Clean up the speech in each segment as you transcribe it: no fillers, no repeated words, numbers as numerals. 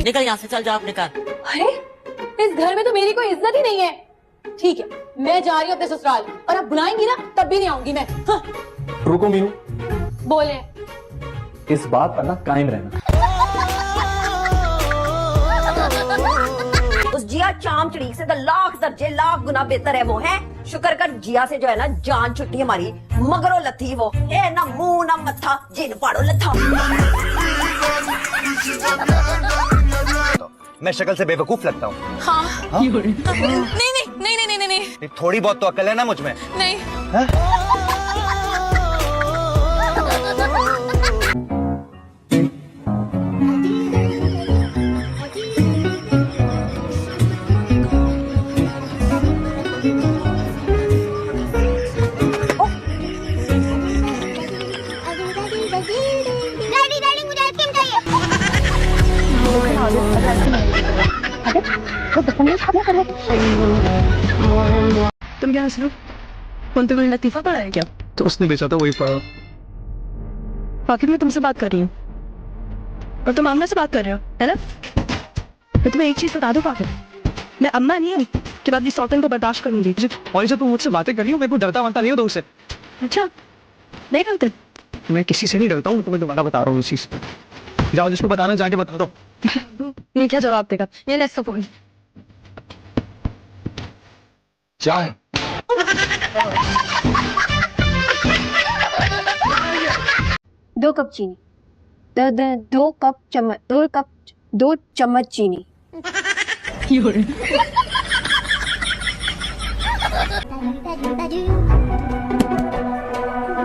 निकल यहाँ से, चल जाओ अपने घर। अरे इस घर में तो मेरी कोई इज्जत ही नहीं है। ठीक है, मैं जा रही हूँ अपने ससुराल, और अब बुलाएंगी ना तब भी नहीं आऊंगी मैं। हाँ। रुको मीनू, बोले इस बात पर ना कायम रहना। उस जिया चाम चड़ीक से तो लाख दर्जे लाख गुना बेहतर है वो है। शुक्र कर जिया से जो है ना जान छुट्टी हमारी, मगरों लथी वो है ना मुंह ना मत्था, जिन पाड़ो लथा। मैं शक्ल से बेवकूफ लगता हूँ? हाँ। हाँ? नहीं। थोड़ी बहुत तो अकल है ना मुझ में? नहीं। हाँ? तुम क्या हंस रहे हो? कौन तुम्हें लतीफा पढ़ा है क्या? तो उसने बेचा था वही पढ़ा। आखिर मैं तुमसे बात कर रही हूँ और तुम आमना से बात कर रहे हो, है ना? मैं तुम्हें एक चीज बता दूं पाकिर, मैं अम्मा नहीं हूँ कि मैं अपनी सौतन को बर्दाश्त करूंगी। और जब तुम मुझसे बातें कर रही हो, मेरे को डरता वरता नहीं हो तुमसे। अच्छा, नहीं डरते? मैं किसी से नहीं डरता हूँ, तुम्हें दोबारा बता रहा हूँ इस चीज। जाओ, जिसको बताना जाके बता दो। ये क्या जवाब देगा? ये ले इसका फोन। चाय। दो कप चीनी, दो चम्मच चीनी।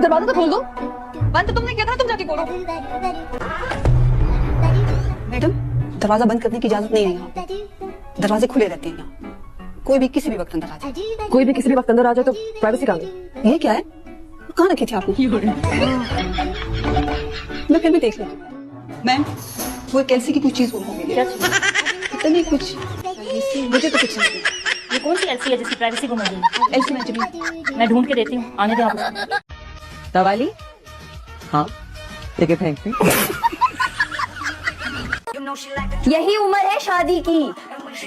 दरवाजा तो खोल दो। बंद तो तुमने किया था, तुम जाके खोलो। मैडम, दरवाजा बंद करने की इजाजत नहीं है यहाँ। दरवाजे खुले रहते हैं यहाँ, कोई भी किसी भी वक्त अंदर आ जाए। कोई भी किसी भी वक्त अंदर आ जाए तो प्राइवेसी कहाँ गई? ये क्या है? कहाँ रखी थी आपने? मैं फिर भी देख लेती हूँ। मैम, वो एक एलसी की कुछ चीज होगी। पता नहीं कुछ, मुझे तो कुछ नहीं। ये कौन सी एलसी है जिसकी प्राइवेसी गुम हो गई? एलसी मैं ढूंढ के देती हूँ, आने दे आप। दवाली? हाँ, लेके फेंक दे। यही उम्र है शादी की,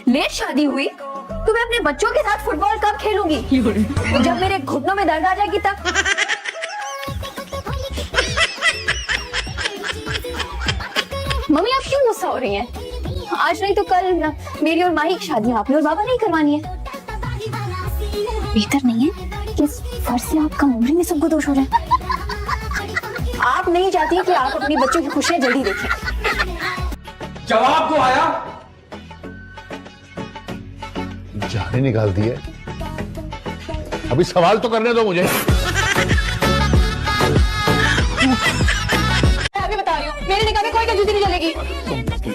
लेट शादी हुई तो मैं अपने बच्चों के साथ फुटबॉल कब खेलूंगी? जब मेरे घुटनों में दर्द आ जाएगी तब। मम्मी आप क्यों गुस्सा हो रही हैं? आज नहीं तो कल मेरी और माही की शादी आपने और बाबा नहीं करवानी है। बेहतर नहीं है कि इस फर्ज से आपका उम्र में सबको दोष हो जाए। आप नहीं चाहती कि आप अपनी बच्चों की खुशियां जल्दी देखें। जवाब तो आया। जाने निकाल दिए, अभी सवाल तो करने दो मुझे। मैं अभी बता रही हूँ, मेरे निकाह में कोई कंजूसी नहीं चलेगी।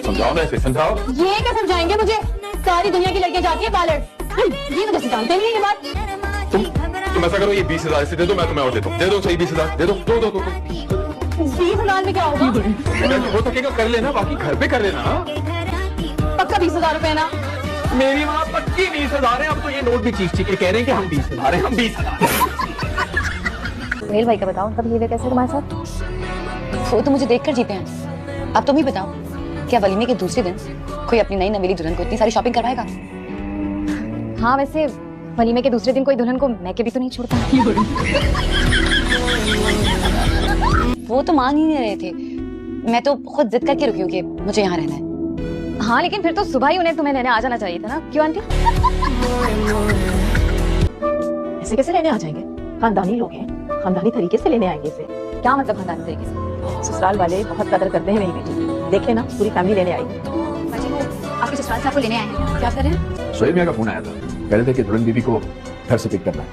समझाओ ना, इसे समझाओ। ये क्या समझाएंगे मुझे? सारी दुनिया की लड़कियां जाती है पार्लर, ये मुझे जानते नहीं है ये बात। तुम ऐसा करो, ये 20,000 इसे दे दो, मैं तुम्हें और देता हूँ। दे दो, सही 20,000 दे दो। 20,000 में क्या होगा? हो सकेगा कर लेना, बाकी घर पे कर लेना। पक्का 20,000 रुपए ना? मेरी माँ पक्की 20,000 है। अब तो ये नोट भी चीख चीख के कह रहे हैं कि हम 20,000 है, हम 20,000। मेल भाई का बताओ, उनका बिहेवियर कैसे तुम्हारे साथ? वो तो मुझे देखकर जीते हैं। अब तुम ही बताओ, क्या वलीमे के दूसरे दिन कोई अपनी नई नवेली दुल्हन को इतनी सारी शॉपिंग करवाएगा? हाँ, वैसे वलीमे के दूसरे दिन कोई दुल्हन को मैके भी तो नहीं छोड़ता। वो तो मान ही नहीं रहे थे, मैं तो खुद जिद करके रुकी हूँ कि मुझे यहाँ रहना है। हाँ, लेकिन फिर तो सुबह ही उन्हें तुम्हें लेने आ जाना चाहिए था ना, क्यों आंटी? ऐसे कैसे लेने आ जाएंगे? खानदानी लोग हैं, खानदानी तरीके से लेने आएंगे इसे। क्या मतलब खानदानी तरीके से? ससुराल वाले बहुत कदर करते हैं मेरी बेटी, देखे ना पूरी फैमिली लेने आएगी। आपके ससुराल से आपको लेने आए हैं, क्या कर रहे हैं? सोहेल मियां का फोन आया था, कह रहे थे कि दुल्हन बीबी को घर से पिक करना है।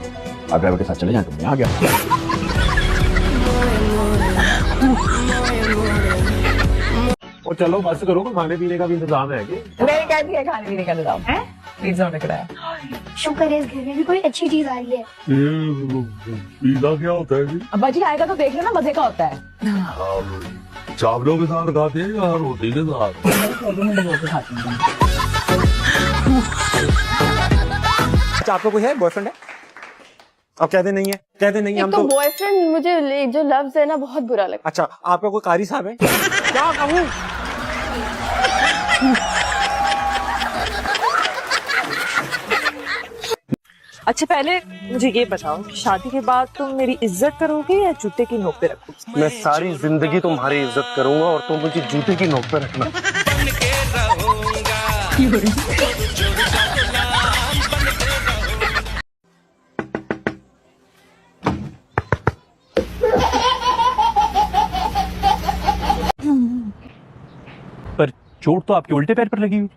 आप ड्राइवर के साथ चले जाएं, तो मैं आ गया। और चलो बस करो, खाने पीने का भी इंतजाम है कि? मैंने कह दिया खाने पीने का इंतजाम है, पिज्जा ऑर्डर कराया। शुक्र है इस घर में भी कोई अच्छी चीज आ रही है। पिज्जा क्या होता है? अब्बा जी आएगा तो देख लो ना, मजे का होता है। चावलों के साथ खाते हैं या रोटी के साथ? अच्छा, आपका कोई है बॉयफ्रेंड है? अब कहते नहीं है, कहते नहीं है हम तो। बॉयफ्रेंड मुझे जो लफ्ज है ना बहुत बुरा लगता है। अच्छा, आपका कोई कारी साहब है? क्या कहूँ? अच्छा पहले मुझे ये बताओ, शादी के बाद तुम मेरी इज्जत करोगे या जूते की नोक पे रखोगे? मैं सारी जिंदगी तुम्हारी इज्जत करूंगा और तुम मुझे जूते की नोक पे रखना। पर चोट तो आपके उल्टे पैर पर लगी हुई।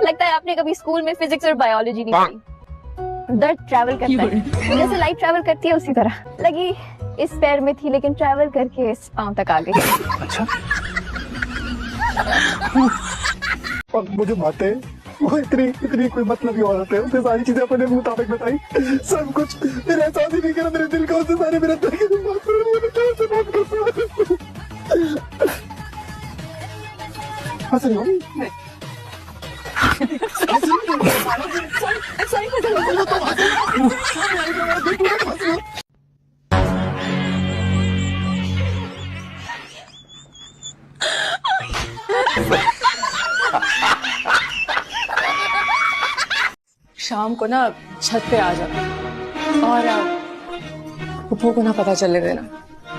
लगता है आपने कभी स्कूल में फिजिक्स और बायोलॉजी नहीं पढ़ी। दर्द ट्रैवल करता है, जैसे लाइट ट्रैवल करती है उसी तरह लगी। इस पैर में थी लेकिन ट्रैवल करके इस पांव तक आ गई। अच्छा और मुझे बातें वो इतनी कोई मतलब ही औरत है, उसने सारी चीजें अपने मुताबिक बताई, सब कुछ। मेरे एहसास ही नहीं करा मेरे दिल का, उसने सारे मेरे दिल की बात कर। हंस रही हो? शाम को ना छत पे आ जाओ और पप्पू को ना पता चलने देना।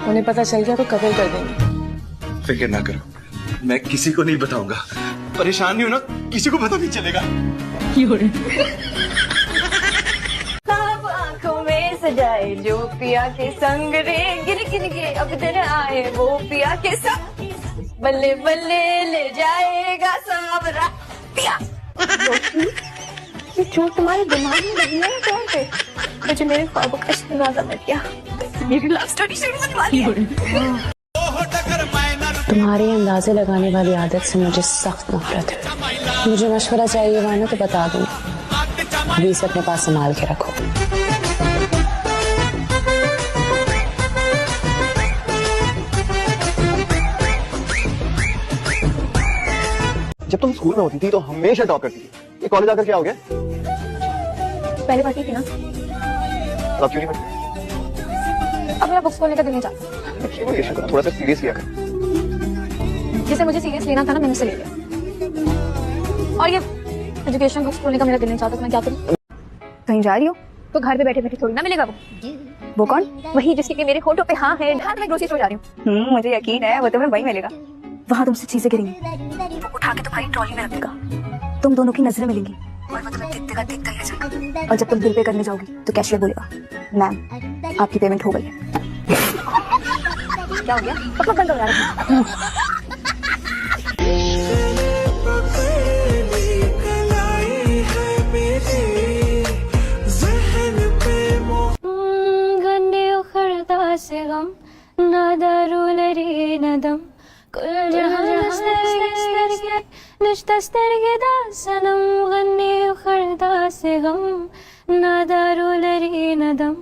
उन्हें पता चल गया तो कत्ल कर देंगे। फिक्र ना करो, मैं किसी को नहीं बताऊंगा। परेशान नहीं हो ना, किसी को पता नहीं चलेगा। अब आंखों में सजाए जो पिया के संग रे, गिर गिर के अब दिन आए वो पिया के संग, बल्ले बल्ले ले जाएगा सावरा पिया। ये चोट तुम्हारे दिमाग में लगी है कौन पे? मुझे मेरे ख्वाबों का शहनाजा मिल गया। मेरी लव स्टोरी शुरू होने वाली है। तुम्हारी अंदाजे लगाने वाली आदत से मुझे सख्त नफरत है। मुझे मशवरा चाहिए वाना तो बता दूंगी, अभी इसे अपने पास संभाल के रखो। जब तुम स्कूल में होती थी तो हमेशा टॉप करती थी, ये कॉलेज आकर क्या हो गया? पहले पढ़ती थी ना, अब क्यों नहीं पढ़ती? अब मेरा बुक्स खोलने का दिल नहीं चाहता। क्यों ये शक्ल? थोड़ा सा सीरियस लिया कर। जिसे मुझे सीरियस लेना था ना, मैंने उसे ले लिया। और ये एजुकेशन बुक्स खोलने का मेरा दिल नहीं चाहता, तो मैं क्या करूं? कहीं जा रही हो तो घर पे बैठे बैठे थोड़ी ना मिलेगा वो कौन? वही जिसके कि मेरे होठों पे हाँ है। हाँ मैं ग्रोसरी स्टोर जा रही हूँ, मुझे यकीन है वो तुम्हें वही मिलेगा। वहाँ तुमसे चीजें गिरेंगी, वो उठा के तुम्हारी ट्रॉली में रख देगा, तुम दोनों की नजरें मिलेंगी और वो तुम्हें देखते ही रह जाएगा। और जब तुम बिल पे करने जाओगी तो कैशियर बोलेगा, मैम आपकी पेमेंट हो गई है। क्या हो गया? अपना बंद हो यार। गन्ने उखड़ता से गम ना दारू लरी नदम कुल जहां दस्तर के दासनम गन्ने उखड़ता से गम ना दारू लरी नदम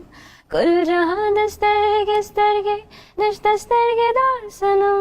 कुल जहां दस्तर के दासनम।